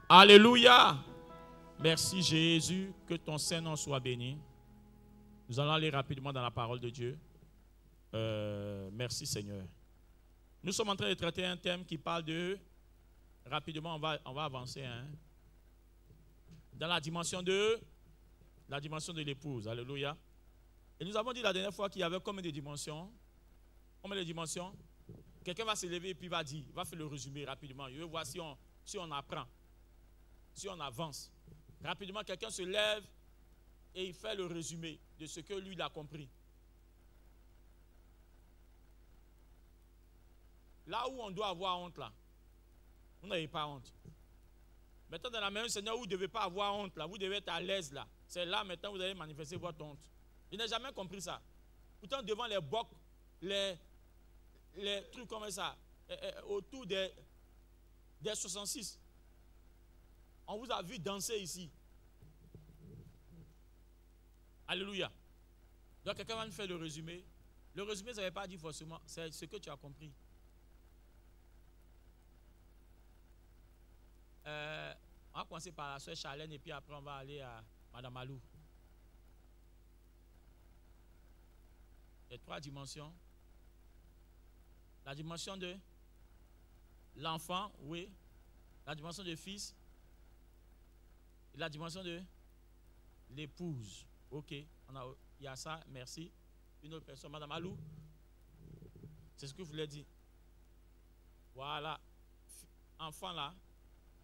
Alléluia. Merci Jésus, que ton Saint-Nom soit béni. Nous allons aller rapidement dans la parole de Dieu. Merci Seigneur. Nous sommes en train de traiter un thème qui parle de... Rapidement, on va avancer. Hein, dans la dimension de l'épouse. Alléluia. Et nous avons dit la dernière fois qu'il y avait combien de dimensions? Combien de dimensions? Quelqu'un va se lever et puis va dire, va faire le résumé rapidement. Je veux voir si on apprend, si on avance. Rapidement, quelqu'un se lève et il fait le résumé de ce que lui il a compris. Là où on doit avoir honte, là, vous n'avez pas honte. Maintenant, dans la maison du Seigneur, vous ne devez pas avoir honte, là, vous devez être à l'aise, là. C'est là, maintenant, vous allez manifester votre honte. Je n'ai jamais compris ça. Pourtant, devant les bocs, les trucs comme ça, autour des 66, on vous a vu danser ici. Alléluia. Donc, quelqu'un va nous faire le résumé. Le résumé, ça ne veut pas dire forcément, c'est ce que tu as compris. On va commencer par la soeur Charlène et puis après on va aller à Madame Alou. Les trois dimensions. La dimension de l'enfant, oui. La dimension de fils. Et la dimension de l'épouse. Ok, il y a ça, merci. Une autre personne, Madame Alou. C'est ce que je voulais dire. Voilà. Enfant là.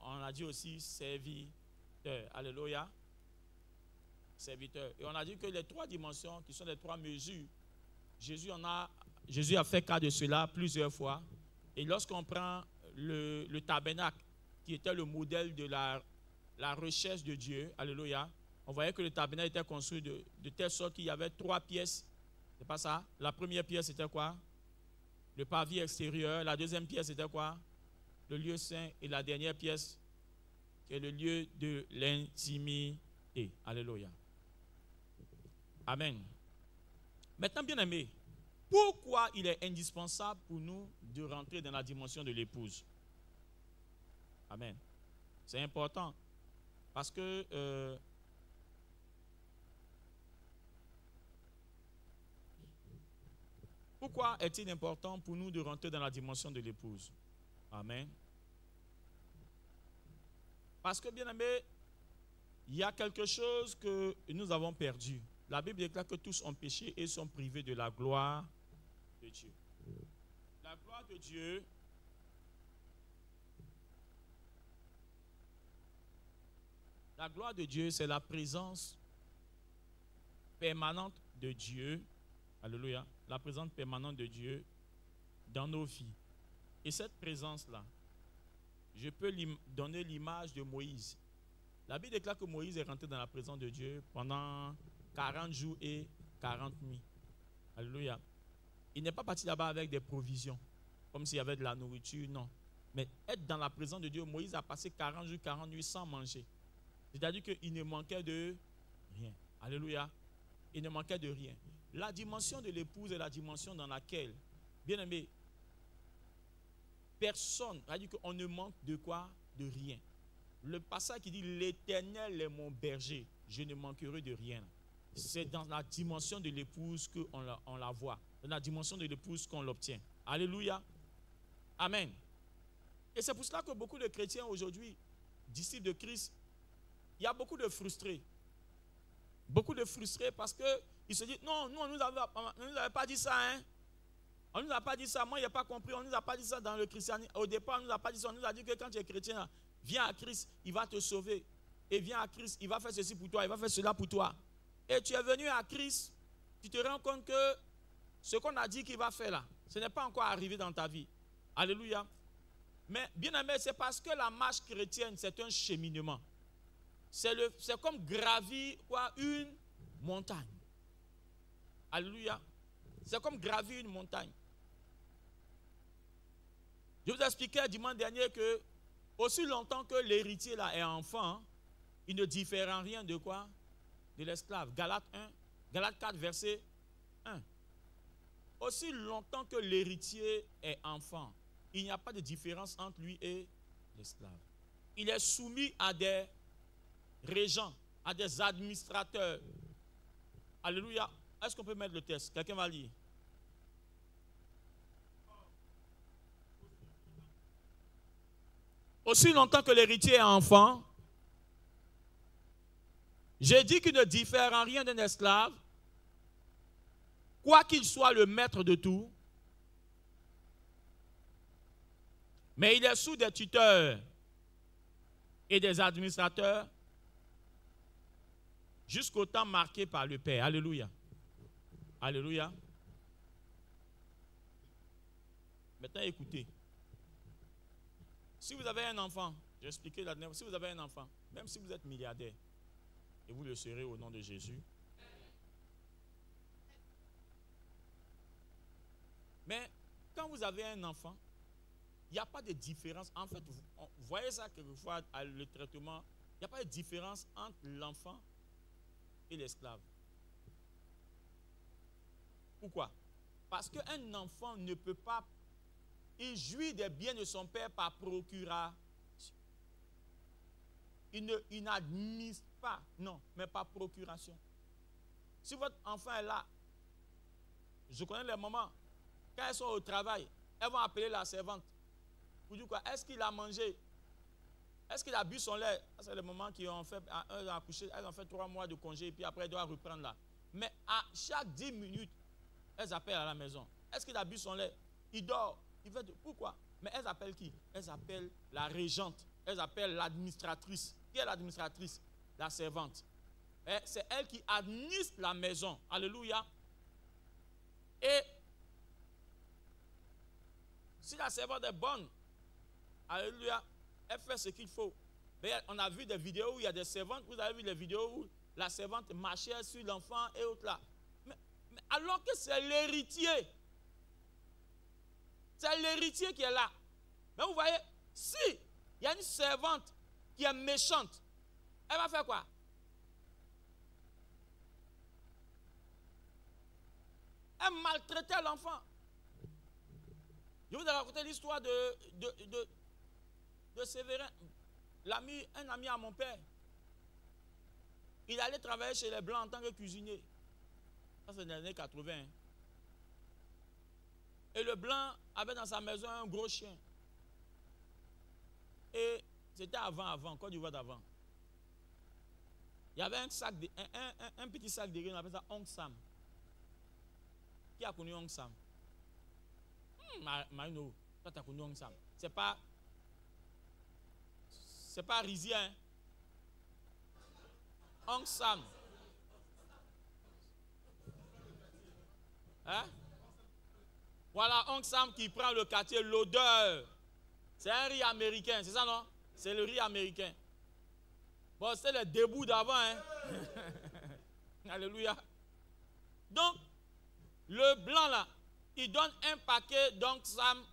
On a dit aussi serviteur. Alléluia. Serviteur. Et on a dit que les trois dimensions, qui sont les trois mesures, Jésus a fait cas de cela plusieurs fois. Et lorsqu'on prend le tabernacle, qui était le modèle de la recherche de Dieu, alléluia, on voyait que le tabernacle était construit de telle sorte qu'il y avait trois pièces. C'est pas ça? La première pièce, c'était quoi? Le parvis extérieur. La deuxième pièce, c'était quoi? Le lieu saint. Et la dernière pièce, qui est le lieu de l'intimité. Alléluia. Amen. Maintenant, bien aimé, pourquoi il est indispensable pour nous de rentrer dans la dimension de l'épouse? Amen. C'est important. Parce que pourquoi est-il important pour nous de rentrer dans la dimension de l'épouse? Amen. Parce que, bien aimé, il y a quelque chose que nous avons perdu. La Bible déclare que tous ont péché et sont privés de la gloire de Dieu. La gloire de Dieu, c'est la présence permanente de Dieu. Alléluia. La présence permanente de Dieu dans nos vies. Et cette présence-là, je peux donner l'image de Moïse. La Bible déclare que Moïse est rentré dans la présence de Dieu pendant 40 jours et 40 nuits. Alléluia. Il n'est pas parti là-bas avec des provisions, comme s'il y avait de la nourriture, non. Mais être dans la présence de Dieu, Moïse a passé 40 jours, 40 nuits sans manger. C'est-à-dire qu'il ne manquait de rien. Alléluia. Il ne manquait de rien. La dimension de l'épouse est la dimension dans laquelle, bien aimé, personne, c'est-à-dire qu'on ne manque de quoi? De rien. Le passage qui dit « L'Éternel est mon berger, je ne manquerai de rien ». C'est dans la dimension de l'épouse qu'on la voit. Dans la dimension de l'épouse qu'on l'obtient. Alléluia. Amen. Et c'est pour cela que beaucoup de chrétiens aujourd'hui, disciples de Christ, il y a beaucoup de frustrés. Beaucoup de frustrés parce qu'ils se disent « Non, nous, on ne nous avait pas dit ça, hein. On ne nous a pas dit ça, moi je n'ai pas compris, on ne nous a pas dit ça dans le christianisme. Au départ, on ne nous a pas dit ça, on nous a dit que quand tu es chrétien, viens à Christ, il va te sauver. Et viens à Christ, il va faire ceci pour toi, il va faire cela pour toi. Et tu es venu à Christ, tu te rends compte que ce qu'on a dit qu'il va faire là, ce n'est pas encore arrivé dans ta vie. Alléluia. Mais bien aimé, c'est parce que la marche chrétienne, c'est un cheminement. C'est comme gravir une montagne. Alléluia. C'est comme gravir une montagne. Je vous expliquais dimanche dernier que aussi longtemps que l'héritier là est enfant, il ne diffère en rien de quoi? De l'esclave. Galates 4, verset 1. Aussi longtemps que l'héritier est enfant, il n'y a pas de différence entre lui et l'esclave. il est soumis à des régents, à des administrateurs. Alléluia. Est-ce qu'on peut mettre le texte? Quelqu'un va lire. Aussi longtemps que l'héritier est enfant, j'ai dit qu'il ne diffère en rien d'un esclave, quoi qu'il soit le maître de tout, mais il est sous des tuteurs et des administrateurs jusqu'au temps marqué par le Père. Alléluia. Alléluia. Maintenant, écoutez. Si vous avez un enfant, j'ai expliqué la dernière fois, si vous avez un enfant, même si vous êtes milliardaire, et vous le serez au nom de Jésus, mais quand vous avez un enfant, il n'y a pas de différence. En fait, vous voyez ça quelquefois, le traitement, il n'y a pas de différence entre l'enfant et l'esclave. Pourquoi? Parce qu'un enfant ne peut pas, il jouit des biens de son père par procuration. Il n'administre pas, non, mais par procuration. Si votre enfant est là, je connais les mamans, quand elles sont au travail, elles vont appeler la servante. Pour dire quoi? Est-ce qu'il a mangé? Est-ce qu'il a bu son lait? C'est les mamans qui ont fait, elles ont fait 3 mois de congé et puis après elles doivent reprendre là. Mais à chaque 10 minutes, elles appellent à la maison. Est-ce qu'il a bu son lait? Il dort. Il fait pourquoi? Mais elles appellent qui? Elles appellent la régente. Elles appellent l'administratrice. Qui est l'administratrice? La servante. C'est elle qui administre la maison. Alléluia. Et si la servante est bonne, alléluia, elle fait ce qu'il faut. Mais on a vu des vidéos où il y a des servantes. Vous avez vu les vidéos où la servante marchait sur l'enfant et autres là. Mais alors que c'est l'héritier. C'est l'héritier qui est là. Mais vous voyez, si il y a une servante qui est méchante, elle va faire quoi? Elle maltraitait l'enfant. Je vous ai raconté l'histoire de Séverin, un ami à mon père. Il allait travailler chez les Blancs en tant que cuisinier. Ça, c'est dans les années 80. Et le Blanc avait dans sa maison un gros chien. Et c'était avant, Côte d'Ivoire d'avant. Il y avait un petit sac de riz, on appelle ça Oncle Sam. Qui a connu Oncle Sam? Marino, toi tu as connu Oncle Sam. C'est pas Rizien. Oncle Sam. Hein? Voilà, Oncle Sam qui prend le quartier, l'odeur. C'est un riz américain, c'est ça non? C'est le riz américain. Bon, c'est le début d'avant, hein? Alléluia. Donc, le blanc là, il donne un paquet d'Oncle Sam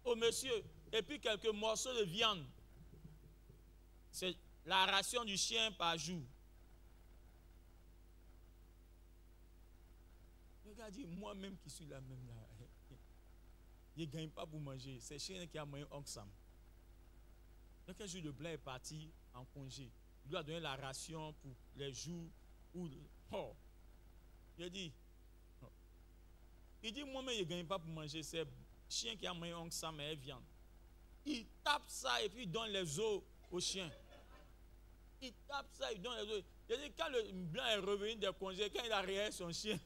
au monsieur. Et puis quelques morceaux de viande. C'est la ration du chien par jour. Regarde, moi-même qui suis là même là, je ne gagne pas pour manger. C'est le chien qui a mangé Oncle Sam. Donc un jour, le blanc est parti en congé. Il lui a donné la ration pour les jours où... Oh. Il dit, moi-même, je ne gagne pas pour manger. C'est le chien qui a mangé Oncle Sam et viande. Il tape ça et puis il donne les os au chien. Il tape ça, il donne les os. Il dit, quand le blanc est revenu des congés, quand il a réveillé son chien,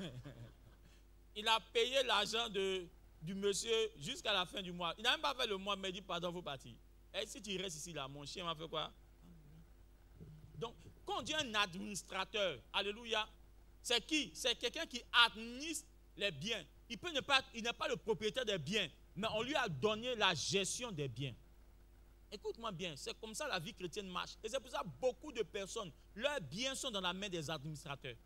il a payé l'argent du monsieur jusqu'à la fin du mois. Il n'a même pas fait le mois, mais il dit, pardon, il faut partir. Et si tu restes ici, là, mon chien m'a fait quoi? Donc, quand on dit un administrateur, alléluia, c'est qui? C'est quelqu'un qui administre les biens. Il n'est pas le propriétaire des biens, mais on lui a donné la gestion des biens. Écoute-moi bien, c'est comme ça la vie chrétienne marche. Et c'est pour ça que beaucoup de personnes, leurs biens sont dans la main des administrateurs.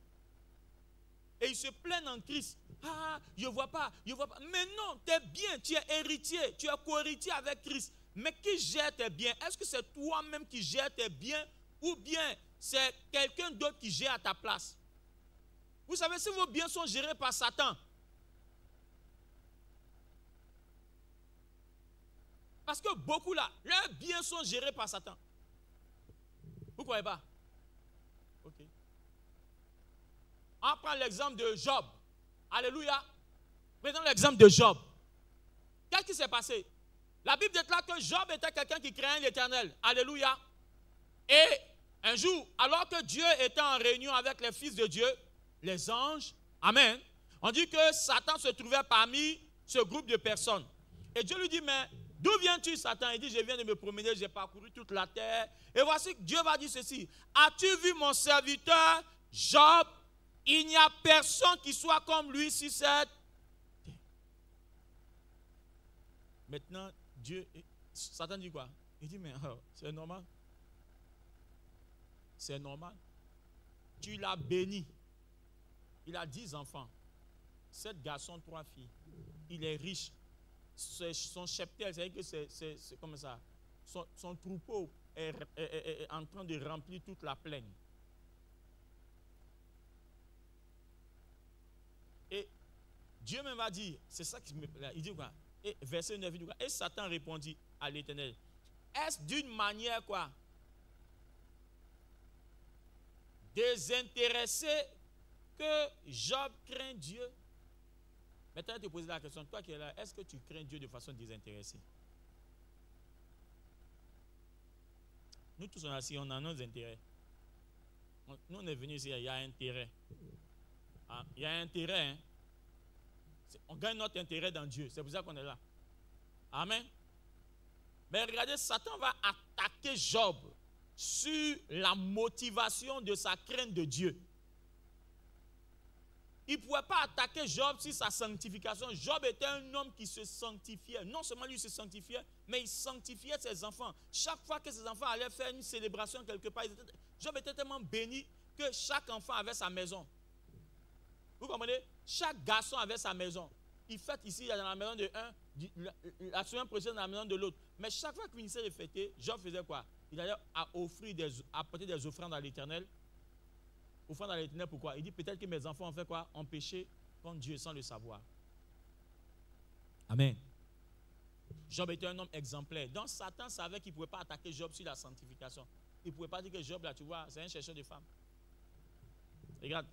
Et ils se plaignent en Christ. Ah, je ne vois pas. Mais non, tes biens, tu es héritier, tu es co-héritier avec Christ. Mais qui gère tes biens? Est-ce que c'est toi-même qui gères tes biens ou bien c'est quelqu'un d'autre qui gère à ta place? Vous savez, si vos biens sont gérés par Satan, Parce que beaucoup là, leurs biens sont gérés par Satan. Vous ne croyez pas? Ok. On prend l'exemple de Job. Alléluia. Prenons l'exemple de Job. Qu'est-ce qui s'est passé? La Bible déclare que Job était quelqu'un qui craignait l'Éternel. Alléluia. Et un jour, alors que Dieu était en réunion avec les fils de Dieu, les anges, amen, on dit que Satan se trouvait parmi ce groupe de personnes. Et Dieu lui dit, mais d'où viens-tu, Satan? Il dit, je viens de me promener, j'ai parcouru toute la terre. Et voici que Dieu va dire ceci. As-tu vu mon serviteur Job? Il n'y a personne qui soit comme lui sur cette terre. Maintenant, Satan dit quoi? Il dit, mais c'est normal. C'est normal. Tu l'as béni. Il a 10 enfants. 7 garçons, 3 filles. Il est riche. Son cheptel, c'est-à-dire que c'est comme ça. Son troupeau est en train de remplir toute la plaine. Et Dieu même va dire, c'est ça qui me plaît. Il dit quoi? Et verset 9, il dit quoi? Et Satan répondit à l'Éternel. Est-ce d'une manière quoi? Désintéressé que Job craint Dieu? Maintenant, je te pose la question, toi qui es là, est-ce que tu crains Dieu de façon désintéressée? Nous tous, on a nos intérêts. Nous, on est venus ici, il y a intérêt. Il y a intérêt. Hein? On gagne notre intérêt dans Dieu. C'est pour ça qu'on est là. Amen. Mais regardez, Satan va attaquer Job sur la motivation de sa crainte de Dieu. Il ne pouvait pas attaquer Job sur sa sanctification. Job était un homme qui se sanctifiait. Non seulement lui se sanctifiait, mais il sanctifiait ses enfants. Chaque fois que ses enfants allaient faire une célébration quelque part, Job était tellement béni que chaque enfant avait sa maison. Vous comprenez? Chaque garçon avait sa maison. Il fête ici dans la maison de un, la semaine prochaine dans la maison de l'autre. Mais chaque fois qu'il finissait de fêter, Job faisait quoi? Il allait apporter des offrandes à l'Éternel. Offrande à l'Éternel, pourquoi? Il dit peut-être que mes enfants ont fait quoi? Ont péché contre Dieu sans le savoir. Amen. Job était un homme exemplaire. Donc Satan savait qu'il ne pouvait pas attaquer Job sur la sanctification. Il ne pouvait pas dire que Job, là, tu vois, c'est un chercheur de femmes. Regarde.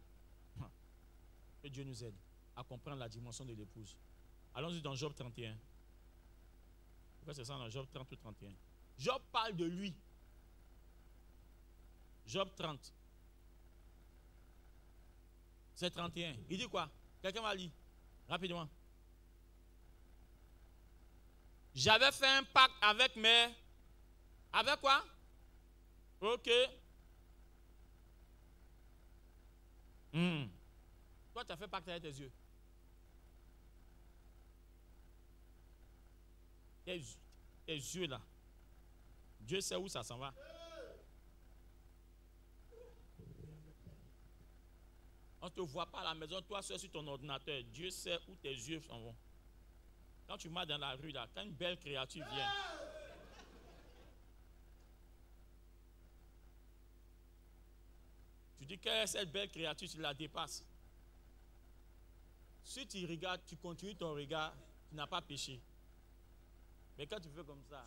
Que Dieu nous aide à comprendre la dimension de l'épouse. Allons-y dans Job 31. Pourquoi c'est ça dans Job 30 ou 31? Job parle de lui. Job 30. C'est 31. Il dit quoi? Quelqu'un va lire. Rapidement. J'avais fait un pacte avec mes... Avec quoi? Ok. Toi, tu as fait pacte avec tes yeux. Tes yeux là. Dieu sait où ça s'en va. On ne te voit pas à la maison, toi seul sur ton ordinateur. Dieu sait où tes yeux s'en vont. Quand tu marches dans la rue là, quand une belle créature vient, tu dis quelle est cette belle créature, tu la dépasses. Si tu regardes, tu continues ton regard, tu n'as pas péché. Mais quand tu fais comme ça,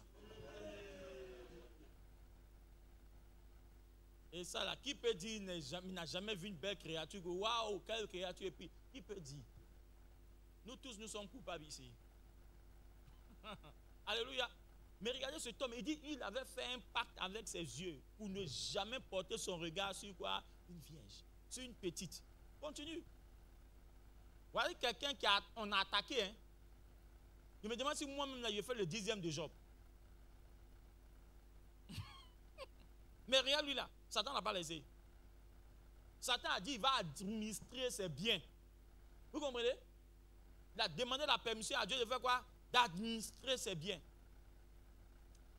et ça là, qui peut dire il n'a jamais vu une belle créature? Waouh, quelle créature! Et puis, qui peut dire? Nous tous, nous sommes coupables ici. Alléluia. Mais regardez cet homme, il dit il avait fait un pacte avec ses yeux pour ne jamais porter son regard sur quoi? Une vierge, sur une petite. Continue. Voilà quelqu'un qu'on a attaqué. Hein. Je me demande si moi-même j'ai fait le 10e de Job. Mais regarde lui là, Satan n'a pas laissé. Satan a dit il va administrer ses biens. Vous comprenez? Il a demandé la permission à Dieu de faire quoi? D'administrer ses biens.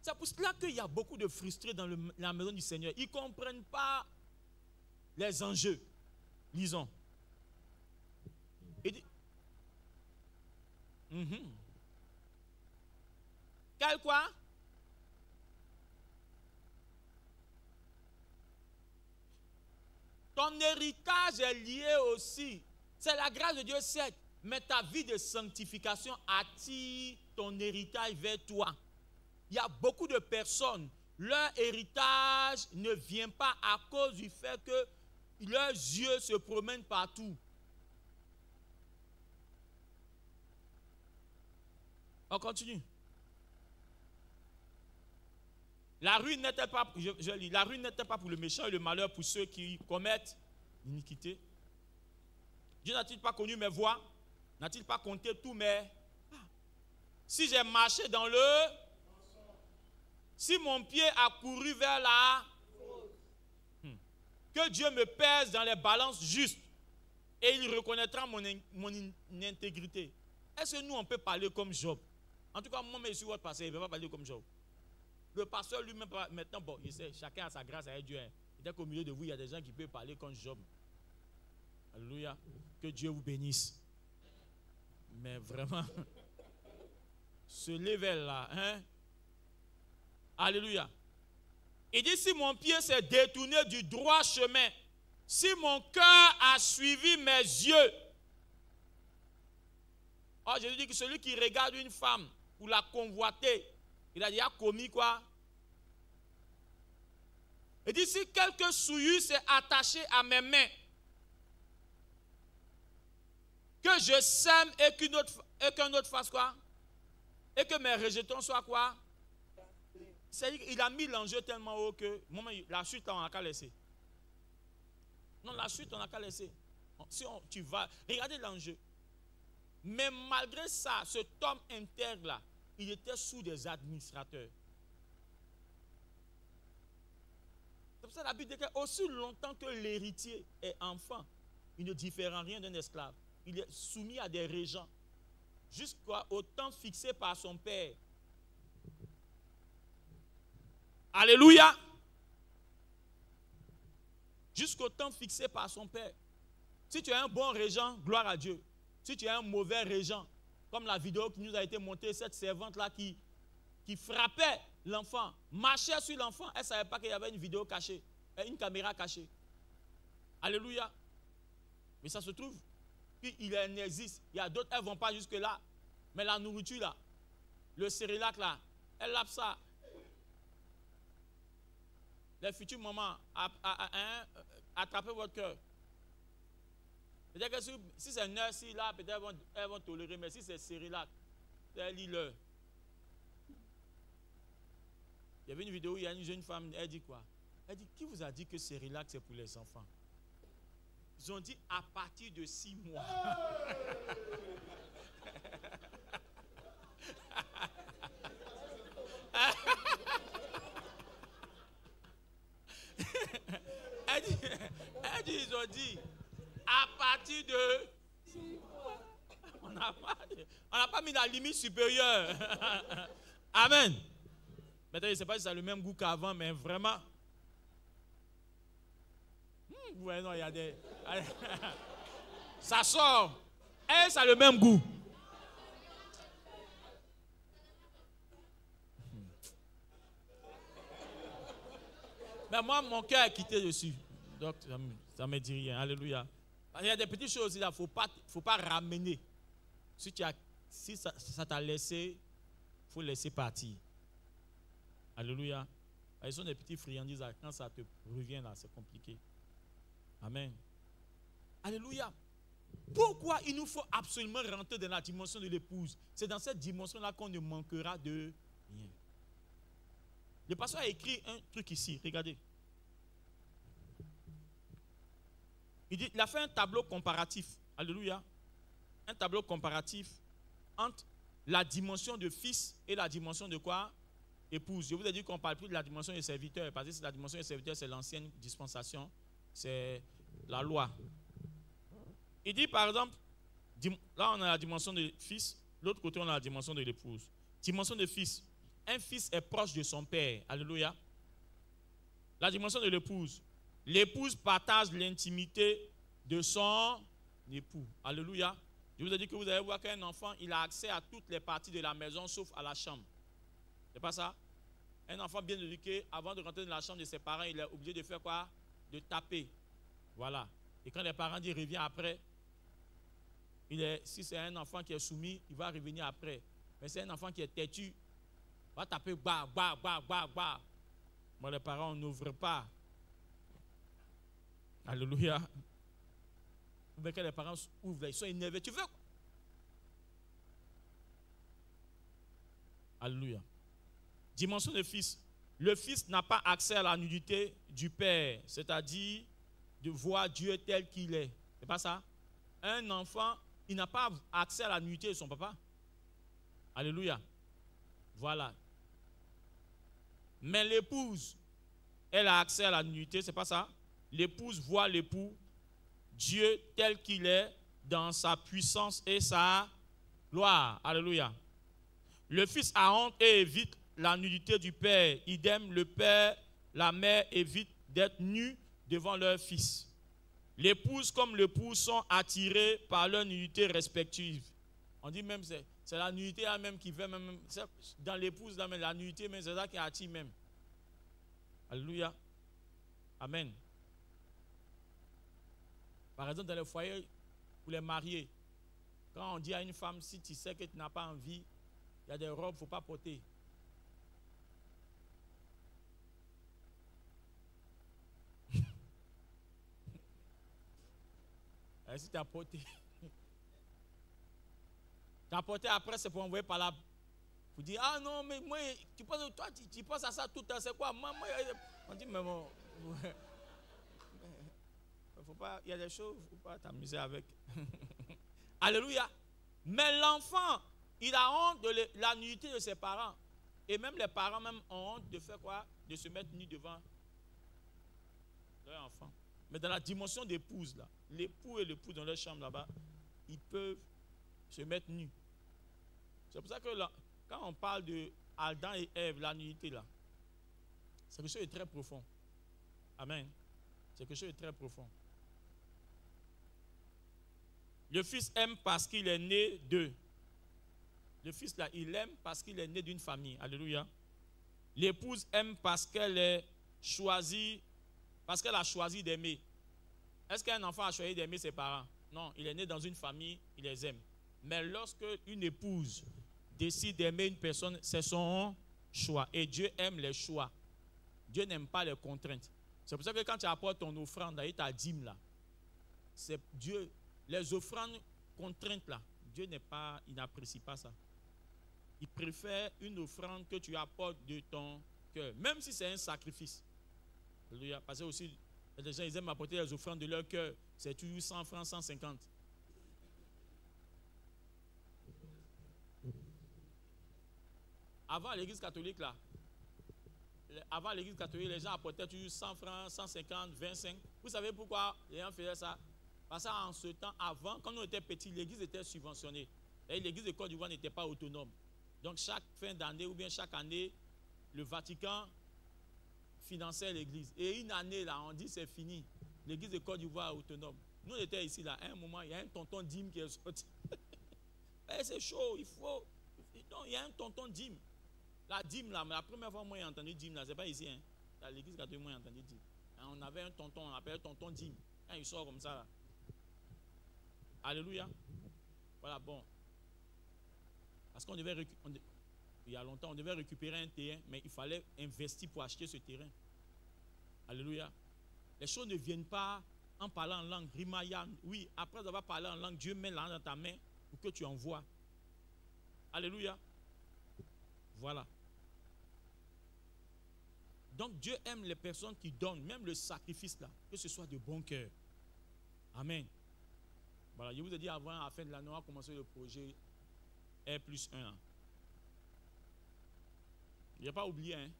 C'est pour cela qu'il y a beaucoup de frustrés dans la maison du Seigneur. Ils ne comprennent pas les enjeux. Lisons. Il dit, quel quoi? Ton héritage est lié aussi. C'est la grâce de Dieu, certes. Mais ta vie de sanctification attire ton héritage vers toi. il y a beaucoup de personnes, leur héritage ne vient pas à cause du fait que leurs yeux se promènent partout. On continue. La ruine n'était pas, je lis, la ruine n'était pas pour le méchant et le malheur pour ceux qui commettent l'iniquité. Dieu n'a-t-il pas connu mes voies? N'a-t-il pas compté tous mes... Si j'ai marché dans le... Si mon pied a couru vers la... Que Dieu me pèse dans les balances justes et il reconnaîtra mon intégrité. Est-ce que nous, on peut parler comme Job? En tout cas, moi, je suis votre pasteur, il ne peut pas parler comme Job. Le pasteur lui-même, maintenant, bon, il sait, chacun a sa grâce avec Dieu. Peut-être qu'au milieu de vous, il y a des gens qui peuvent parler comme Job. Alléluia. Que Dieu vous bénisse. Mais vraiment, ce level-là, hein? Alléluia. Il dit, si mon pied s'est détourné du droit chemin, si mon cœur a suivi mes yeux. Oh, Jésus dit que celui qui regarde une femme pour la convoiter, il a déjà commis quoi? Il dit, si quelque souillure s'est attaché à mes mains, que je sème et qu'un autre fasse quoi? Et que mes rejetons soient quoi? C'est-à-dire qu'il a mis l'enjeu tellement haut que la suite, là, on n'a qu'à laisser. Non, la suite, on n'a qu'à laisser. Si tu vas, regardez l'enjeu. Mais malgré ça, cet homme intègre-là, il était sous des administrateurs. C'est pour ça que la Bible dit qu'aussi longtemps que l'héritier est enfant, il ne diffère rien d'un esclave. Il est soumis à des régents jusqu'au temps fixé par son père. Alléluia. Jusqu'au temps fixé par son père. Si tu es un bon régent, gloire à Dieu. Si tu es un mauvais régent, comme la vidéo qui nous a été montée, cette servante-là qui frappait l'enfant, marchait sur l'enfant, elle ne savait pas qu'il y avait une vidéo cachée, une caméra cachée. Alléluia. Mais ça se trouve, il existe. Il y a d'autres, elles ne vont pas jusque-là. Mais la nourriture là, le cérélac là, elle lave ça. Les futures mamans, attrapez votre cœur. Peut-être que si c'est nurse, là, peut-être elles vont tolérer, mais si c'est cérélac, lis-leur. Il y avait une vidéo où il y a une jeune femme, elle dit quoi? Elle dit, qui vous a dit que cérélac c'est pour les enfants? Ils ont dit à partir de 6 mois. elle dit, ils ont dit à partir de 6 mois. On n'a pas mis la limite supérieure. Amen. Maintenant, je ne sais pas si ça a le même goût qu'avant, mais vraiment. Ouais, non, il y a des. Ça sort. Et ça a le même goût. Mais moi, mon cœur est quitté dessus. Donc, ça ne me dit rien. Alléluia. Il y a des petites choses, il ne faut pas ramener. Si ça t'a laissé, il faut laisser partir. Alléluia. Ils sont des petits friandises. Quand ça te revient là, c'est compliqué. Amen. Alléluia. Pourquoi il nous faut absolument rentrer dans la dimension de l'épouse? C'est dans cette dimension-là qu'on ne manquera de rien. Le pasteur a écrit un truc ici. Regardez. Il a fait un tableau comparatif. Alléluia. Un tableau comparatif entre la dimension de fils et la dimension de quoi? Épouse. Je vous ai dit qu'on ne parle plus de la dimension des serviteurs, parce que la dimension des serviteurs, c'est l'ancienne dispensation, c'est la loi. Il dit par exemple, là on a la dimension de fils, l'autre côté on a la dimension de l'épouse. Dimension de fils, un fils est proche de son père. Alléluia. La dimension de l'épouse, l'épouse partage l'intimité de son époux. Alléluia. Je vous ai dit que vous allez voir qu'un enfant, il a accès à toutes les parties de la maison sauf à la chambre. C'est pas ça? Un enfant bien éduqué, avant de rentrer dans la chambre de ses parents, il est obligé de faire quoi? De taper. Voilà. Et quand les parents disent reviens après, si c'est un enfant qui est soumis, il va revenir après. Mais c'est un enfant qui est têtu, On va taper bah, bah, bah, bah, bah. Moi, les parents n'ouvrent pas. Alléluia. Ou bien que les parents ouvrent, ils sont énervés. Tu veux quoi? Alléluia. Dimension de fils. Le fils n'a pas accès à la nudité du père, c'est-à-dire de voir Dieu tel qu'il est. C'est pas ça? Un enfant, il n'a pas accès à la nudité de son papa. Alléluia. Voilà. Mais l'épouse, elle a accès à la nudité, c'est pas ça? L'épouse voit l'époux, Dieu tel qu'il est, dans sa puissance et sa gloire. Alléluia. Le fils a honte et évite la nudité du père. Idem, le père, la mère évitent d'être nus devant leur fils. L'épouse comme l'époux sont attirés par leur nudité respective. On dit même, c'est la nudité même qui fait même, dans l'épouse, la nudité, mais c'est ça qui attire même. Alléluia. Amen. Par exemple, dans les foyers pour les mariés, quand on dit à une femme, si tu sais que tu n'as pas envie, il y a des robes, il ne faut pas porter. Et si tu as porté, après, c'est pour envoyer par là. Vous dites, ah non, mais moi, tu penses à ça tout le temps, c'est quoi? Moi, on dit, mais bon, faut pas, il y a des choses, il ne faut pas t'amuser avec. Alléluia. Mais l'enfant, il a honte de la nudité de ses parents. Et même les parents même ont honte de faire quoi? De se mettre nus devant leur enfant. Mais dans la dimension d'épouse, là, l'époux et l'épouse dans leur chambre là-bas, ils peuvent se mettre nus. C'est pour ça que là, quand on parle de Adam et Ève, la nudité là, c'est quelque chose de très profond. Amen. C'est quelque chose de très profond. Le fils aime parce qu'il est né d'eux. Le fils là, il aime parce qu'il est né d'une famille. Alléluia. L'épouse aime parce qu'elle est choisie, parce qu'elle a choisi d'aimer. Est-ce qu'un enfant a choisi d'aimer ses parents? Non, il est né dans une famille, il les aime. Mais lorsque une épouse décide d'aimer une personne, c'est son choix. Et Dieu aime les choix. Dieu n'aime pas les contraintes. C'est pour ça que quand tu apportes ton offrande, ta dîme là, c'est Dieu. Les offrandes contraintes là, Dieu il n'apprécie pas ça. Il préfère une offrande que tu apportes de ton cœur, même si c'est un sacrifice. Parce que aussi, les gens ils aiment apporter les offrandes de leur cœur, c'est toujours 100 francs, 150. Avant l'église catholique là, les gens apportaient toujours 100 francs, 150, 25. Vous savez pourquoi les gens faisaient ça? Parce qu'en ce temps, avant, quand on était petits, l'église était subventionnée. Et l'église de Côte d'Ivoire n'était pas autonome. Donc chaque fin d'année ou bien chaque année, le Vatican finançait l'église. Et une année, là, on dit c'est fini. L'église de Côte d'Ivoire est autonome. Nous, on était ici, là, à un moment, il y a un tonton dîme qui est sorti. C'est chaud, il faut. Non, il y a un tonton dîme. La dîme, là, mais la première fois, moi, j'ai entendu dîme, là, c'est pas ici, hein. Dans l'église catholique, moi, j'ai entendu dîme. On avait un tonton, on appelait tonton dîme. Quand il sort comme ça, là. Alléluia. Voilà, bon. Parce qu'on devait, il y a longtemps, on devait récupérer un terrain, mais il fallait investir pour acheter ce terrain. Alléluia. Les choses ne viennent pas en parlant en langue. Rimayan. Oui, après avoir parlé en langue, Dieu met la langue dans ta main pour que tu envoies. Alléluia. Voilà. Donc Dieu aime les personnes qui donnent, même le sacrifice là, que ce soit de bon cœur. Amen. Voilà, je vous ai dit avant, à la fin de l'année, on va commencer le projet R+1. Il n'y a pas oublié, hein.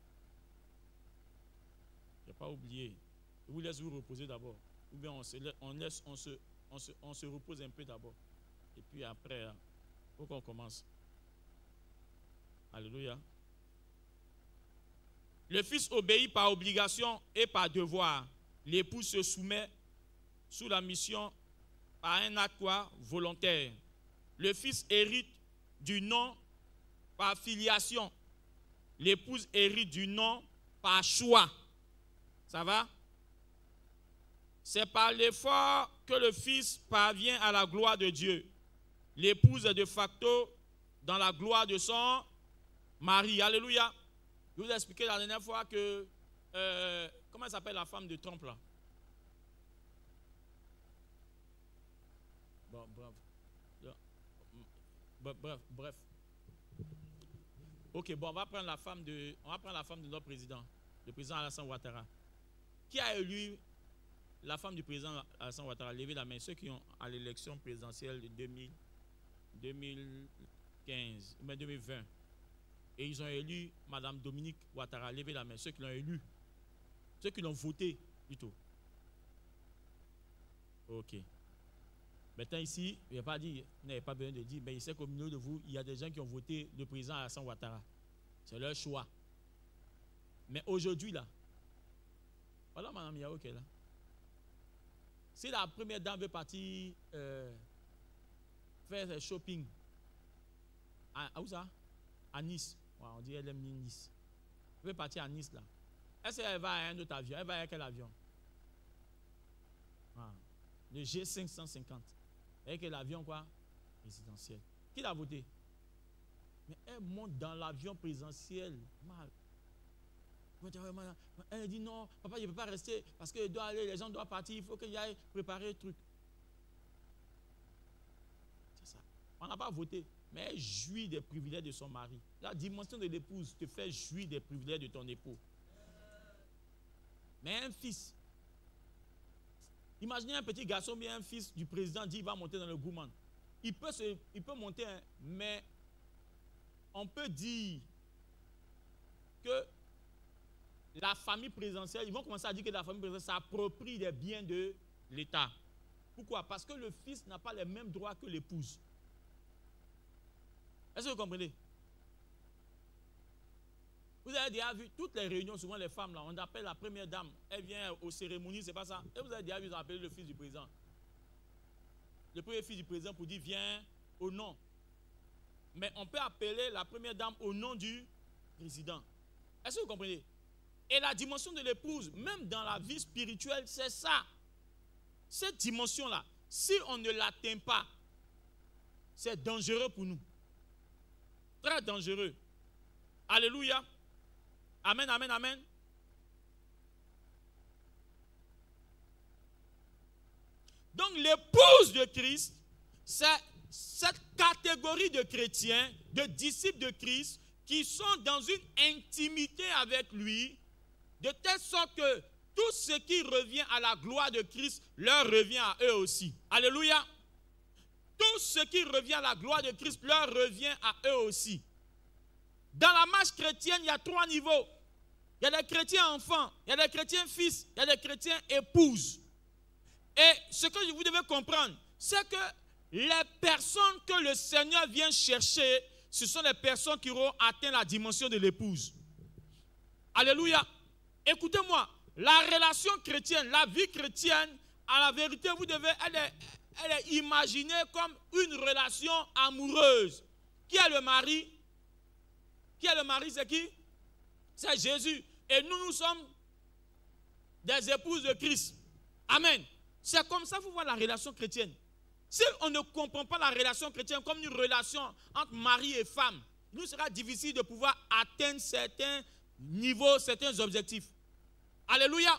Il n'y a pas oublié. Je vous laisse vous reposer d'abord. Ou bien on se repose un peu d'abord. Et puis après, il faut qu'on commence. Alléluia. Le fils obéit par obligation et par devoir. L'époux se soumet sous la mission par un acte volontaire. Le fils hérite du nom par filiation. L'épouse hérite du nom par choix. Ça va? C'est par l'effort que le fils parvient à la gloire de Dieu. L'épouse est de facto dans la gloire de son Marie. Alléluia. Je vous ai expliqué la dernière fois que, comment elle s'appelle la femme de Trump là? Bon, bref. Ok, bon, on va prendre la femme de notre président, le président Alassane Ouattara. Qui a élu la femme du président Alassane Ouattara? Levez la main. Ceux qui ont à l'élection présidentielle de 2015 ou 2020. Et ils ont élu Mme Dominique Ouattara. Levez la main. Ceux qui l'ont élu. Ceux qui l'ont voté plutôt. Ok. Maintenant ici, il n'y a pas dit, vous n'avez pas besoin de dire, mais il sait qu'au milieu de vous, il y a des gens qui ont voté le président Alassane Ouattara. C'est leur choix. Mais aujourd'hui là, voilà Mme Yao qui est là. Si la première dame veut partir faire un shopping à où ça? À Nice. Ouais, on dit elle aime Nice. Elle veut partir à Nice là. Est-ce qu'elle va à un autre avion? Elle va à quel avion? Ah, le G550. Avec l'avion quoi? Présidentiel. Qui l'a voté? Mais elle monte dans l'avion présidentiel. Mal. Elle dit non, papa, je ne peux pas rester parce que doit aller, les gens doivent partir, il faut qu'il aille préparer le truc. C'est ça. On n'a pas voté, mais elle jouit des privilèges de son mari. La dimension de l'épouse te fait jouir des privilèges de ton époux. Mais un fils, imaginez un petit garçon, bien un fils du président dit qu'il va monter dans le gourmand. Il peut monter, mais on peut dire que la famille présidentielle, ils vont commencer à dire que la famille présidentielle s'approprie des biens de l'État. Pourquoi? Parce que le fils n'a pas les mêmes droits que l'épouse. Est-ce que vous comprenez? Vous avez déjà vu toutes les réunions, souvent les femmes, là, on appelle la première dame, elle vient aux cérémonies, c'est pas ça? Et vous avez déjà vu, ils ont appelé le fils du président. Le premier fils du président pour dire viens au nom. Mais on peut appeler la première dame au nom du président. Est-ce que vous comprenez? Et la dimension de l'épouse, même dans la vie spirituelle, c'est ça. Cette dimension-là, si on ne l'atteint pas, c'est dangereux pour nous. Très dangereux. Alléluia. Amen, amen, amen. Donc l'épouse de Christ, c'est cette catégorie de chrétiens, de disciples de Christ, qui sont dans une intimité avec lui, de telle sorte que tout ce qui revient à la gloire de Christ leur revient à eux aussi. Alléluia. Tout ce qui revient à la gloire de Christ leur revient à eux aussi. Dans la marche chrétienne, il y a 3 niveaux. Il y a des chrétiens enfants, il y a des chrétiens fils, il y a des chrétiens épouses. Et ce que vous devez comprendre, c'est que les personnes que le Seigneur vient chercher, ce sont les personnes qui auront atteint la dimension de l'épouse. Alléluia. Écoutez-moi, la relation chrétienne, la vie chrétienne, à la vérité, vous devez, elle est imaginée comme une relation amoureuse. Qui est le mari? Qui est le mari? C'est qui? C'est Jésus. Et nous sommes des épouses de Christ. Amen. C'est comme ça qu'il faut voir la relation chrétienne. Si on ne comprend pas la relation chrétienne comme une relation entre mari et femme, il nous sera difficile de pouvoir atteindre certains niveaux, certains objectifs. Alléluia.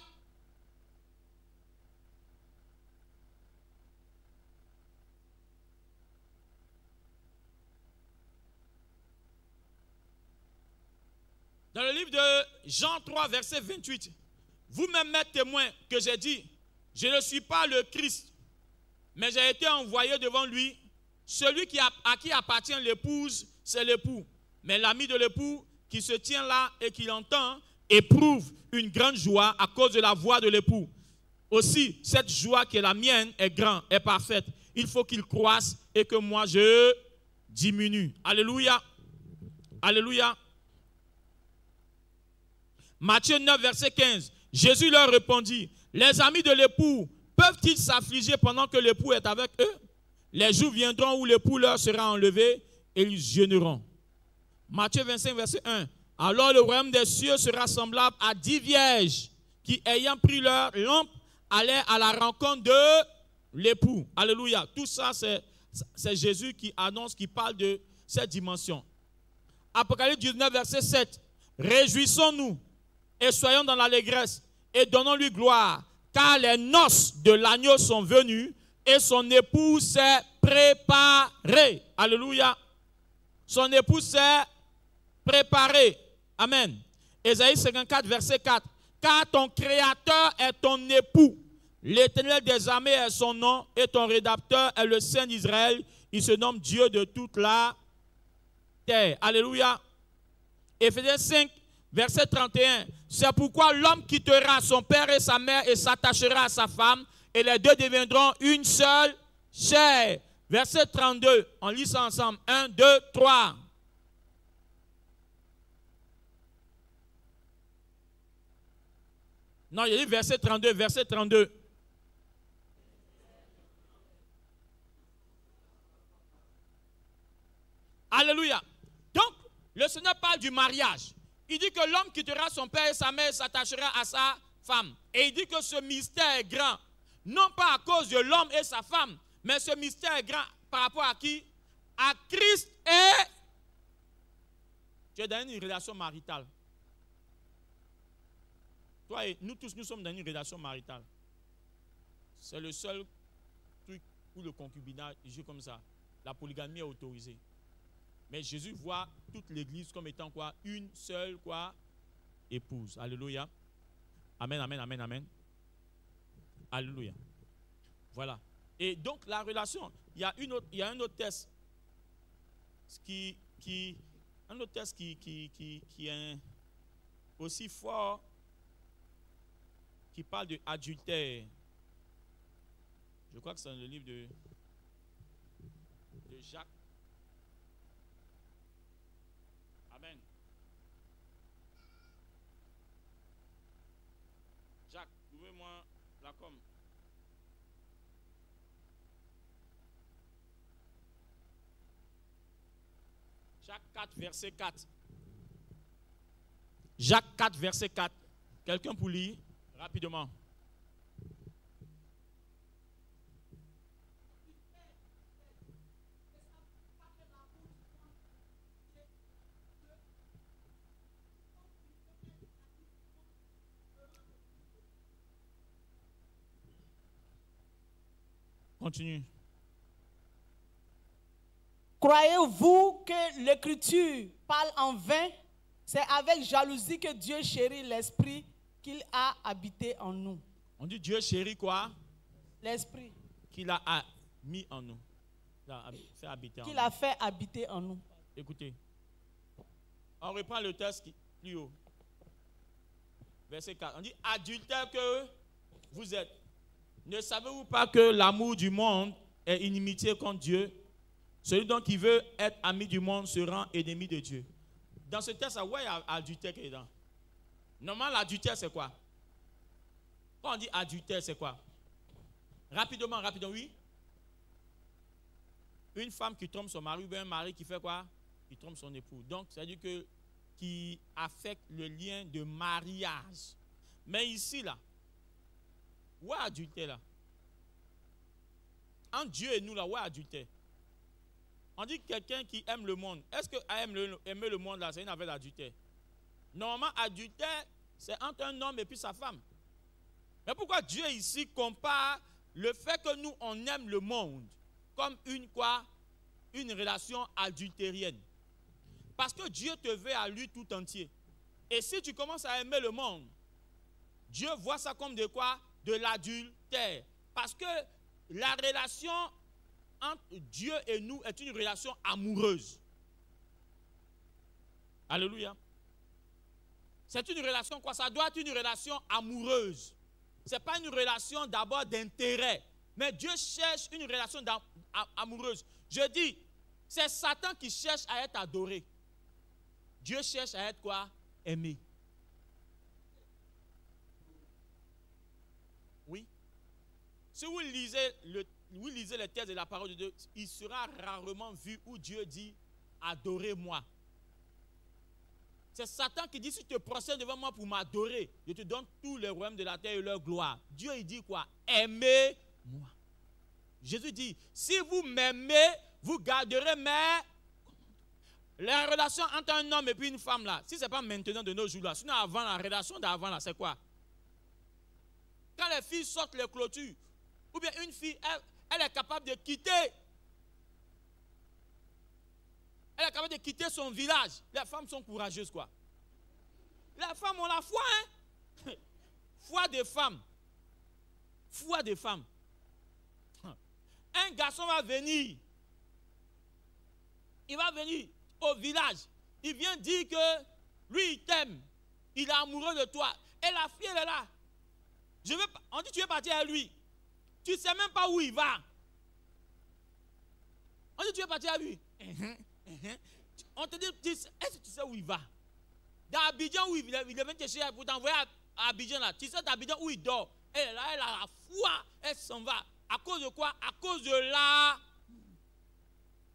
Dans le livre de Jean 3, verset 28, vous-même êtes témoins que j'ai dit, je ne suis pas le Christ, mais j'ai été envoyé devant lui. Celui à qui appartient l'épouse, c'est l'époux. Mais l'ami de l'époux qui se tient là et qui l'entend, éprouve une grande joie à cause de la voix de l'époux. Aussi, cette joie qui est la mienne est grande, est parfaite. Il faut qu'il croisse et que moi je diminue. Alléluia. Alléluia. Matthieu 9, verset 15. Jésus leur répondit, les amis de l'époux peuvent-ils s'affliger pendant que l'époux est avec eux? Les jours viendront où l'époux leur sera enlevé et ils jeûneront. Matthieu 25, verset 1. Alors le royaume des cieux sera semblable à 10 vierges qui, ayant pris leur lampe, allaient à la rencontre de l'époux. Alléluia. Tout ça, c'est Jésus qui annonce, qui parle de cette dimension. Apocalypse 19, verset 7. Réjouissons-nous et soyons dans l'allégresse et donnons-lui gloire, car les noces de l'agneau sont venues et son épouse s'est préparée. Alléluia. Son épouse s'est préparée. Amen. Ésaïe 54, verset 4. Car ton créateur est ton époux. L'Éternel des armées est son nom et ton rédacteur est le Saint d'Israël. Il se nomme Dieu de toute la terre. Alléluia. Éphésiens 5, verset 31. C'est pourquoi l'homme quittera son père et sa mère et s'attachera à sa femme et les deux deviendront une seule chair. Verset 32. On lit ça ensemble. 1, 2, 3. Non, il y a dit verset 32, verset 32. Alléluia. Donc, le Seigneur parle du mariage. Il dit que l'homme quittera son père et sa mère et s'attachera à sa femme. Et il dit que ce mystère est grand. Non pas à cause de l'homme et sa femme, mais ce mystère est grand par rapport à qui? À Christ et... Tu es dans une relation maritale. Toi et nous tous, nous sommes dans une relation maritale. C'est le seul truc où le concubinage est comme ça. La polygamie est autorisée. Mais Jésus voit toute l'église comme étant quoi? Une seule quoi? Épouse. Alléluia. Amen, amen, amen, amen. Alléluia. Voilà. Et donc la relation, il y a un autre test qui est aussi fort, qui parle de adultère. Je crois que c'est dans le livre de Jacques. Amen. Jacques, ouvrez-moi la com. Jacques 4, verset 4. Jacques 4, verset 4. Quelqu'un pour lire rapidement. Continue. Croyez-vous que l'Écriture parle en vain? C'est avec jalousie que Dieu chérit l'Esprit qu'il a habité en nous. On dit Dieu chérit quoi? L'Esprit. Qu'il a mis en nous. Qu'il a fait habiter en nous. Qu'il a fait habiter en nous. Écoutez. On reprend le texte plus haut. Verset 4. On dit adultère que vous êtes. Ne savez-vous pas que l'amour du monde est inimitié contre Dieu? Celui donc qui veut être ami du monde se rend ennemi de Dieu. Dans ce texte, où il y a adultère qui est dedans? Normalement, l'adultère, c'est quoi? Quand on dit adultère, c'est quoi? Rapidement, oui. Une femme qui trompe son mari ou bien un mari qui fait quoi? Qui trompe son époux. Donc, c'est-à-dire que qui affecte le lien de mariage. Mais ici, là, où est adultère, là? Entre Dieu et nous, là, où est adultère? On dit que quelqu'un qui aime le monde. Est-ce que aimer le monde, là, c'est une affaire d'adultère? Normalement, adultère, c'est entre un homme et puis sa femme. Mais pourquoi Dieu ici compare le fait que nous, on aime le monde comme une relation adultérienne? Parce que Dieu te veut à lui tout entier. Et si tu commences à aimer le monde, Dieu voit ça comme de quoi? De l'adultère. Parce que la relation entre Dieu et nous est une relation amoureuse. Alléluia. C'est une relation quoi? Ça doit être une relation amoureuse. Ce n'est pas une relation d'abord d'intérêt. Mais Dieu cherche une relation amoureuse. Je dis, c'est Satan qui cherche à être adoré. Dieu cherche à être quoi? Aimé. Oui. Si vous lisez les textes de la parole de Dieu, il sera rarement vu où Dieu dit « Adorez-moi ». C'est Satan qui dit « Si tu te procèdes devant moi pour m'adorer, je te donne tous les royaumes de la terre et leur gloire ». Dieu, il dit quoi? « Aimez-moi ». Jésus dit « Si vous m'aimez, vous garderez mes... » la relation entre un homme et puis une femme là, si ce n'est pas maintenant de nos jours là, sinon avant la relation d'avant là, c'est quoi? Quand les filles sortent les clôtures, ou bien une fille, elle est capable de quitter. Elle est capable de quitter son village. Les femmes sont courageuses quoi. Les femmes ont la foi, hein? Foi des femmes. Foi des femmes. Un garçon va venir. Il va venir au village. Il vient dire que lui, il t'aime. Il est amoureux de toi. Et la fille, elle est là. On dit, tu veux partir avec lui. Tu ne sais même pas où il va. On dit, tu veux partir avec lui. On te dit, est-ce que tu sais où il va? Dans Abidjan, où il est venu te chercher pour t'envoyer à Abidjan, là. Tu sais d'Abidjan où il dort. Et là, elle a la foi. Elle s'en va. À cause de quoi? À cause de la...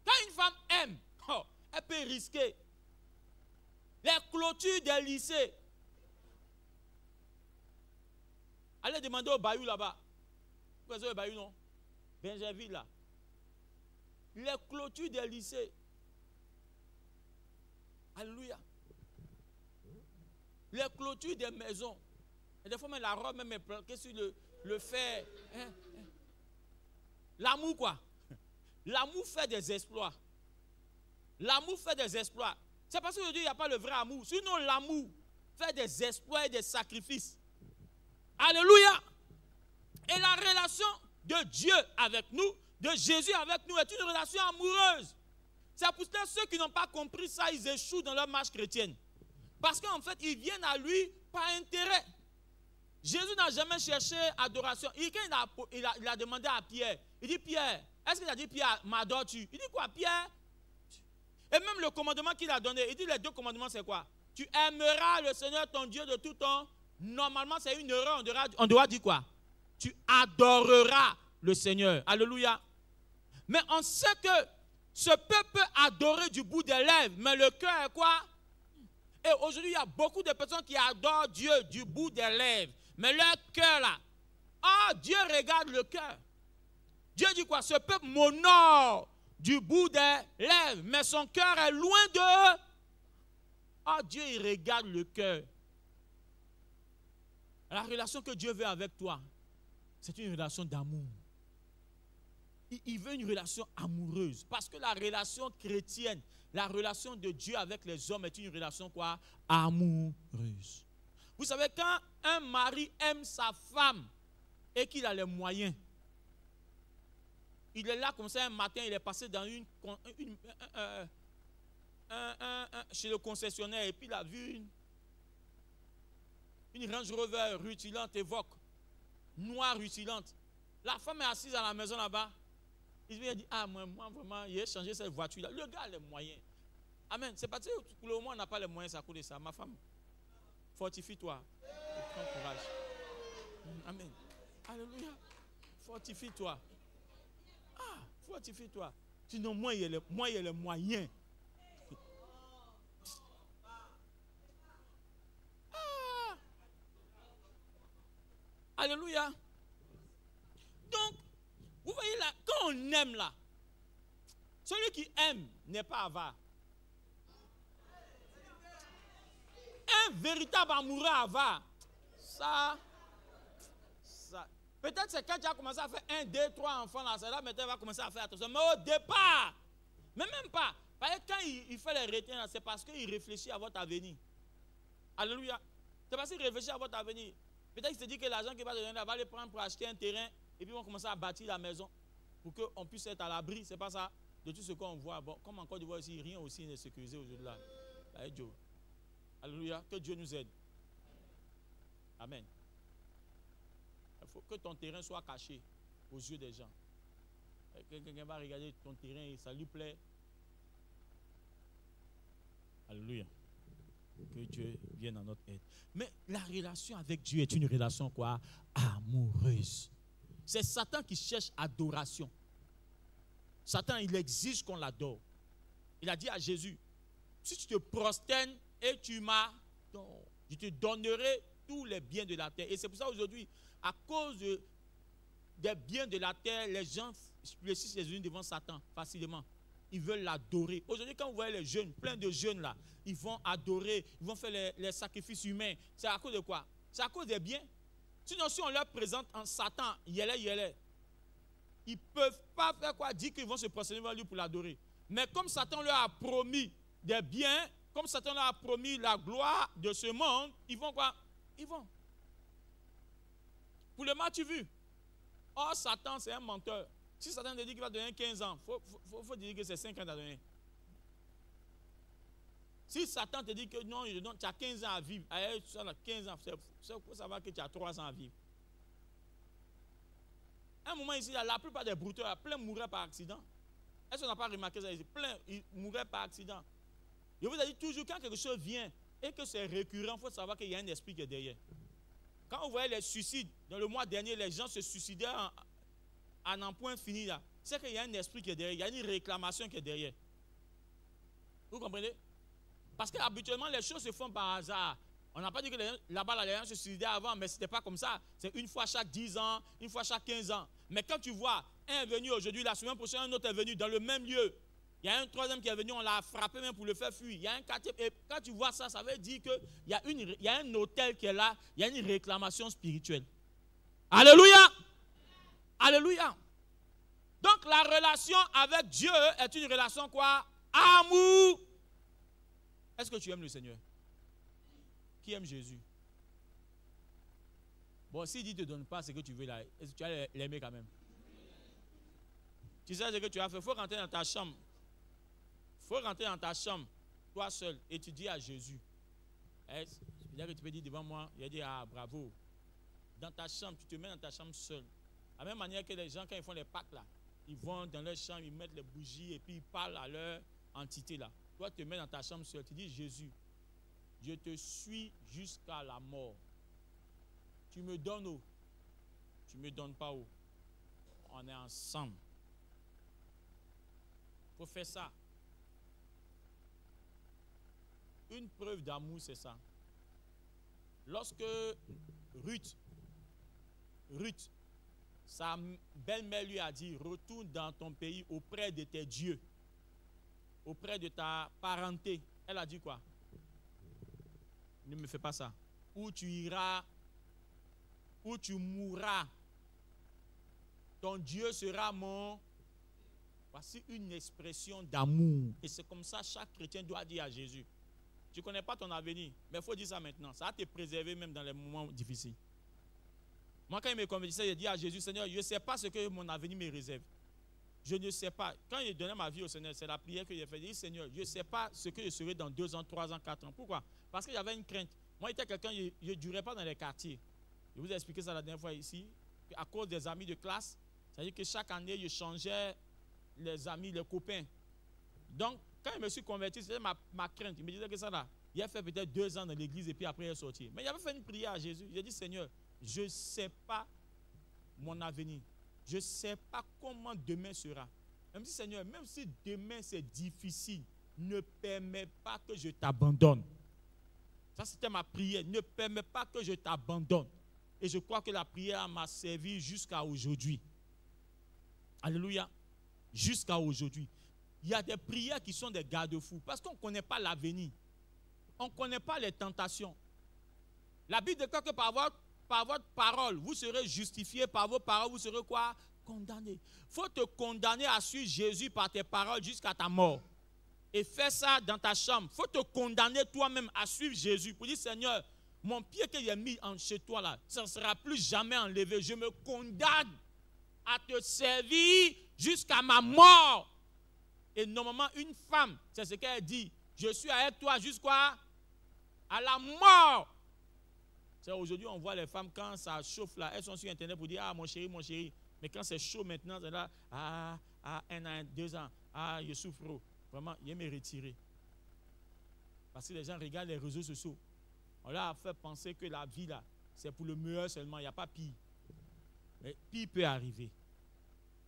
Quand une femme aime, elle peut risquer. Les clôtures des lycées. Allez demander au Bayou là-bas. Vous connaissez le Bayou, non? Benjerville là. Les clôtures des lycées. Alléluia. Les clôtures des maisons. Et des fois, même la robe même est planquée sur le fer. L'amour, quoi. L'amour fait des exploits. L'amour fait des exploits. C'est parce qu'aujourd'hui, il n'y a pas le vrai amour. Sinon, l'amour fait des exploits et des sacrifices. Alléluia. Et la relation de Dieu avec nous, de Jésus avec nous, est une relation amoureuse. C'est pour ça que ceux qui n'ont pas compris ça, ils échouent dans leur marche chrétienne. Parce qu'en fait, ils viennent à lui par intérêt. Jésus n'a jamais cherché adoration. Quand il a demandé à Pierre, il dit, Pierre, est-ce qu'il a dit, Pierre, m'adores-tu? Il dit quoi, Pierre? Et même le commandement qu'il a donné, il dit, les deux commandements, c'est quoi? Tu aimeras le Seigneur ton Dieu de tout ton. Normalement, c'est une erreur. On doit dire quoi? Tu adoreras le Seigneur. Alléluia. Mais on sait que ce peuple peut adorer du bout des lèvres, mais le cœur est quoi? Et aujourd'hui, il y a beaucoup de personnes qui adorent Dieu du bout des lèvres. Mais leur cœur là, Dieu regarde le cœur. Dieu dit quoi? Ce peuple m'honore du bout des lèvres, mais son cœur est loin de... Dieu, il regarde le cœur. La relation que Dieu veut avec toi, c'est une relation d'amour. Il veut une relation amoureuse. Parce que la relation chrétienne, la relation de Dieu avec les hommes est une relation quoi? Amoureuse. Vous savez, quand un mari aime sa femme et qu'il a les moyens, il est là comme ça un matin, il est passé dans chez le concessionnaire et puis il a vu une Range Rover rutilante, évoque, noire rutilante. La femme est assise à la maison là-bas. Il vient dire, moi vraiment, il a changé cette voiture-là. Le gars a les moyens. Amen. C'est parce que pour le moment, on n'a pas les moyens, ça coûte ça. Ma femme, fortifie-toi. Prends courage. Amen. Alléluia. Fortifie-toi. Fortifie-toi. Sinon, moi, il y a les moyens. Alléluia. Donc, vous voyez là, quand on aime là, celui qui aime n'est pas avare. Un véritable amoureux avare, ça, peut-être c'est quand tu as commencé à faire 1, 2, 3 enfants là, c'est là maintenant il va commencer à faire attention. Mais au départ, mais même pas. Parce que quand il fait les retiens, c'est parce qu'il réfléchit à votre avenir. Alléluia. C'est parce qu'il réfléchit à votre avenir. Peut-être qu'il se dit que l'argent qu'il va donner, va aller prendre pour acheter un terrain et puis ils vont commencer à bâtir la maison pour qu'on puisse être à l'abri. C'est pas ça de tout ce qu'on voit. Bon, comme en Côte d'Ivoire ici, rien aussi n'est sécurisé aujourd'hui là. Alléluia. Que Dieu nous aide. Amen. Il faut que ton terrain soit caché aux yeux des gens. Quelqu'un va regarder ton terrain et ça lui plaît. Alléluia. Que Dieu vienne en notre aide. Mais la relation avec Dieu est une relation quoi? Amoureuse. C'est Satan qui cherche adoration. Satan, il exige qu'on l'adore. Il a dit à Jésus, si tu te prosternes et tu m'adores, je te donnerai tous les biens de la terre. Et c'est pour ça aujourd'hui, à cause des biens de la terre, les gens fléchissent les unes devant Satan facilement. ils veulent l'adorer. Aujourd'hui, quand vous voyez les jeunes, plein de jeunes là, ils vont adorer, ils vont faire les sacrifices humains. C'est à cause de quoi? C'est à cause des biens. Sinon, si on leur présente en Satan, ils ne peuvent pas faire quoi? Dire qu'ils vont se prosterner devant lui pour l'adorer. Mais comme Satan leur a promis des biens, comme Satan leur a promis la gloire de ce monde, ils vont quoi? Ils vont. Pour le match vu. Or, Satan, c'est un menteur. Si Satan te dit qu'il va donner 15 ans, il faut dire que c'est 5 ans à donner. Si Satan te dit que non, tu as 15 ans à vivre, 15 ans, il faut savoir que tu as 3 ans à vivre. À un moment ici, la plupart des brouteurs, plein mouraient par accident. Est-ce qu'on n'a pas remarqué ça ici? Plein mouraient par accident. Je vous ai dit toujours, quand quelque chose vient et que c'est récurrent, il faut savoir qu'il y a un esprit qui est derrière. Quand vous voyez les suicides, dans le mois dernier, les gens se suicidaient en un point fini là. C'est qu'il y a un esprit qui est derrière, il y a une réclamation qui est derrière. Vous comprenez? Parce qu'habituellement, les choses se font par hasard. On n'a pas dit que là-bas, les gens se suicidaient avant, mais ce n'était pas comme ça. C'est une fois chaque 10 ans, une fois chaque 15 ans. Mais quand tu vois, un est venu aujourd'hui, la semaine prochaine, un autre est venu dans le même lieu. Il y a un troisième qui est venu, on l'a frappé même pour le faire fuir. Il y a un quatrième. Et quand tu vois ça, ça veut dire qu'il y a un hôtel qui est là, il y a une réclamation spirituelle. Alléluia! Alléluia! Donc la relation avec Dieu est une relation quoi? Amour! Est-ce que tu aimes le Seigneur? Qui aime Jésus? Bon, s'il dit ne te donne pas ce que tu veux là, est-ce que tu vas l'aimer quand même? Tu sais ce que tu as fait? Il faut rentrer dans ta chambre. Il faut rentrer dans ta chambre, toi seul, et tu dis à Jésus. C'est-à-dire que tu peux dire devant moi, il a dit, ah bravo. Dans ta chambre, tu te mets dans ta chambre seul. De la même manière que les gens, quand ils font les Pâques là, ils vont dans leur chambre, ils mettent les bougies et puis ils parlent à leur entité là. Toi, tu te mets dans ta chambre seul, tu dis, Jésus, je te suis jusqu'à la mort. Tu me donnes où? Tu ne me donnes pas où? On est ensemble. Il faut faire ça. Une preuve d'amour, c'est ça. Lorsque Ruth, sa belle-mère lui a dit, retourne dans ton pays auprès de tes dieux, auprès de ta parenté. Elle a dit quoi? Ne me fais pas ça. Où tu iras, où tu mourras, ton Dieu sera mon... Voici une expression d'amour. Et c'est comme ça chaque chrétien doit dire à Jésus. Tu ne connais pas ton avenir, mais il faut dire ça maintenant. Ça va te préserver même dans les moments difficiles. Moi, quand il me convertissait, j'ai dit à Jésus, Seigneur, je ne sais pas ce que mon avenir me réserve. Je ne sais pas. Quand j'ai donné ma vie au Seigneur, c'est la prière que j'ai faite. J'ai dit, Seigneur, je ne sais pas ce que je serai dans 2 ans, 3 ans, 4 ans. Pourquoi? Parce que j'avais une crainte. Moi, j'étais quelqu'un, je ne durais pas dans les quartiers. Je vous ai expliqué ça la dernière fois ici. À cause des amis de classe, c'est-à-dire que chaque année, je changeais les amis, les copains. Donc, quand je me suis converti, c'était ma crainte. Il me disait que ça là, il a fait peut-être 2 ans dans l'église et puis après il est sorti. Mais il avait fait une prière à Jésus. Il a dit, Seigneur, je ne sais pas mon avenir. Je ne sais pas comment demain sera. Même si, Seigneur, même si demain c'est difficile, ne permets pas que je t'abandonne. Ça, c'était ma prière. Ne permets pas que je t'abandonne. Et je crois que la prière m'a servi jusqu'à aujourd'hui. Alléluia. Jusqu'à aujourd'hui. Il y a des prières qui sont des garde-fous parce qu'on ne connaît pas l'avenir. On ne connaît pas les tentations. La Bible déclare que par votre parole, vous serez justifiés, par vos paroles, vous serez quoi? Condamnés. Il faut te condamner à suivre Jésus par tes paroles jusqu'à ta mort. Et fais ça dans ta chambre. Il faut te condamner toi-même à suivre Jésus pour dire, Seigneur, mon pied que j'ai mis chez toi là, ça ne sera plus jamais enlevé. Je me condamne à te servir jusqu'à ma mort. Et normalement, une femme, c'est ce qu'elle dit. Je suis avec toi jusqu'à la mort. Aujourd'hui, on voit les femmes, quand ça chauffe là, elles sont sur Internet pour dire, ah mon chéri, mon chéri. Mais quand c'est chaud maintenant, c'est là, 1 an, 2 ans, je souffre. Vraiment, il me retirer. Parce que les gens regardent les réseaux sociaux. On leur a fait penser que la vie là, c'est pour le meilleur seulement, il n'y a pas pire. Mais pire peut arriver.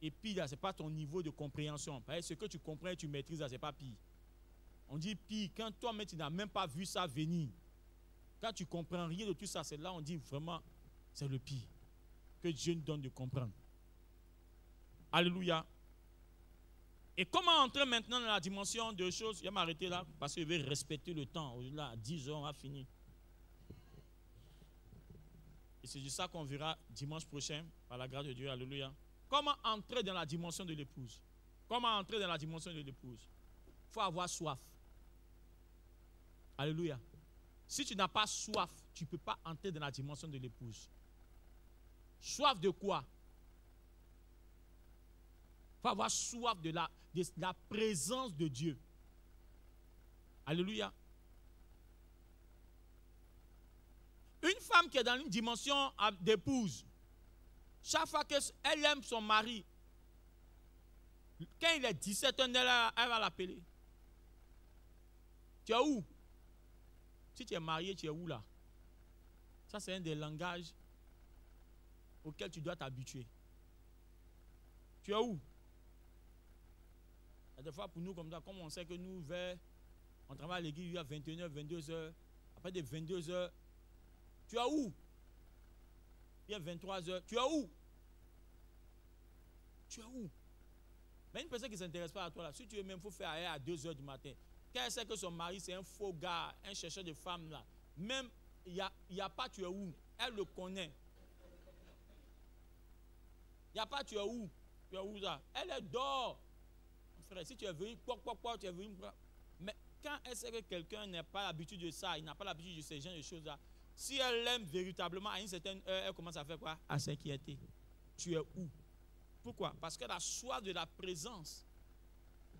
Et pire, ce n'est pas ton niveau de compréhension. Ce que tu comprends et tu maîtrises, ce n'est pas pire. On dit pire, quand toi-même tu n'as même pas vu ça venir. Quand tu ne comprends rien de tout ça, c'est là on dit vraiment, c'est le pire. Que Dieu nous donne de comprendre. Alléluia. Et comment entrer maintenant dans la dimension de choses? Je vais m'arrêter là parce que je vais respecter le temps. Là, à 10 heures, on va finir. Et c'est de ça qu'on verra dimanche prochain, par la grâce de Dieu. Alléluia. Comment entrer dans la dimension de l'épouse? Comment entrer dans la dimension de l'épouse? Il faut avoir soif. Alléluia. Si tu n'as pas soif, tu ne peux pas entrer dans la dimension de l'épouse. Soif de quoi? Il faut avoir soif de la présence de Dieu. Alléluia. Une femme qui est dans une dimension d'épouse, chaque fois qu'elle aime son mari, quand il est 17 ans, elle va l'appeler. Tu es où? Si tu es marié, tu es où là? Ça, c'est un des langages auxquels tu dois t'habituer. Tu es où? Des fois, pour nous, comme ça, comme on sait que nous, on travaille à l'église, il y a 21h, 22h. Après des 22h, tu es où? Il y a 23h. Tu es où? Tu es où? Mais une personne qui ne s'intéresse pas à toi, là, si tu veux même, il faut faire à 2h du matin. Quand elle sait que son mari, c'est un faux gars, un chercheur de femmes, là, même, il n'y a pas tu es où? Elle le connaît. Il n'y a pas tu es où? Tu es où ça? Elle dort. Frère, si tu es venu, tu es venu. Mais quand elle sait que quelqu'un n'a pas l'habitude de ça, il n'a pas l'habitude de ces genres de choses-là, si elle l'aime véritablement, à une certaine heure, elle commence à faire quoi? À s'inquiéter. Tu es où? Pourquoi? Parce qu'elle a soif de la présence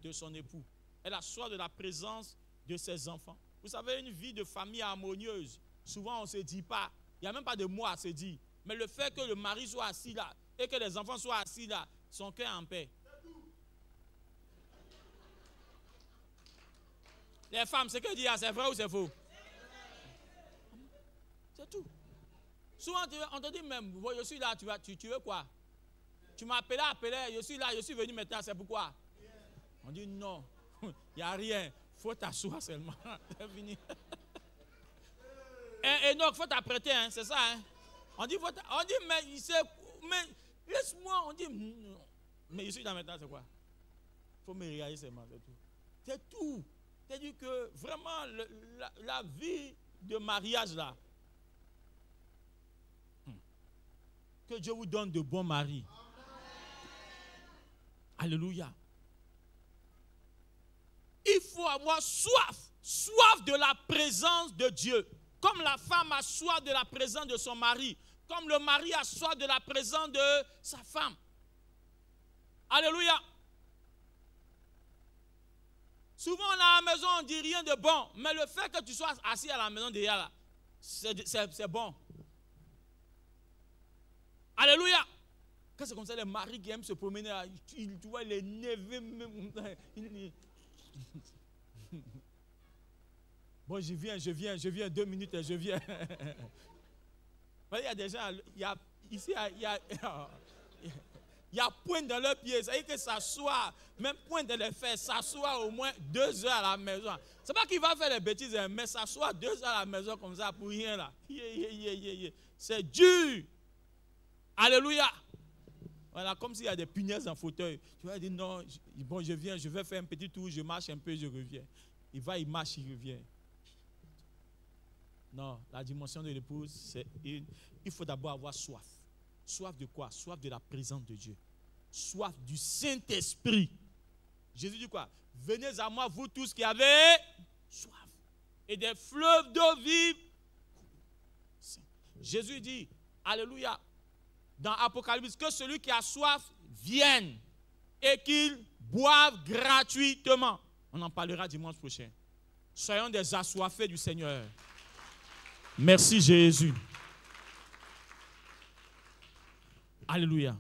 de son époux. Elle a soif de la présence de ses enfants. Vous savez, une vie de famille harmonieuse, souvent on ne se dit pas, il n'y a même pas de mots à se dire. Mais le fait que le mari soit assis là et que les enfants soient assis là, son cœur en paix. Les femmes, ce que dit, c'est vrai ou c'est faux? C'est tout. Souvent, on te dit même, je suis là, tu veux quoi? Tu m'as appelé, je suis là, je suis venu maintenant, c'est pourquoi? On dit non, il n'y a rien, il faut t'asseoir seulement. C'est fini. Et donc, il faut t'apprêter, hein, c'est ça. Hein? On dit, mais laisse-moi, on dit, mais je suis là maintenant, c'est quoi? Il faut me regarder seulement, c'est tout. C'est tout. C'est-à-dire que vraiment, la vie de mariage là, que Dieu vous donne de bons maris. Alléluia. Il faut avoir soif de la présence de Dieu. Comme la femme a soif de la présence de son mari, comme le mari a soif de la présence de sa femme. Alléluia. Souvent, on est à la maison, on ne dit rien de bon. Mais le fait que tu sois assis à la maison déjà là, c'est bon. Alléluia. Quand c'est comme ça, les maris qui aiment se promener, tu vois, les neveux même. Bon, je viens, 2 minutes et je viens. Il y a des gens, ici, il y a pointe dans leurs pieds, ça veut dire que s'asseoir, même pointe dans les fesses, s'asseoir au moins 2 heures à la maison. C'est pas qu'il va faire des bêtises, mais s'asseoir 2 heures à la maison comme ça pour rien là. C'est dur. Alléluia. Voilà, comme s'il y a des punaises dans le fauteuil. Tu vas dire non, bon, je viens, je vais faire un petit tour, je marche un peu, je reviens. Il marche, il revient. Non, la dimension de l'épouse, c'est il faut d'abord avoir soif. Soif de quoi? Soif de la présence de Dieu. Soif du Saint-Esprit. Jésus dit quoi? Venez à moi, vous tous qui avez soif. Et des fleuves d'eau vive. Jésus dit, alléluia, dans Apocalypse, que celui qui a soif vienne et qu'il boive gratuitement. On en parlera dimanche prochain. Soyons des assoiffés du Seigneur. Merci Jésus. Alléluia.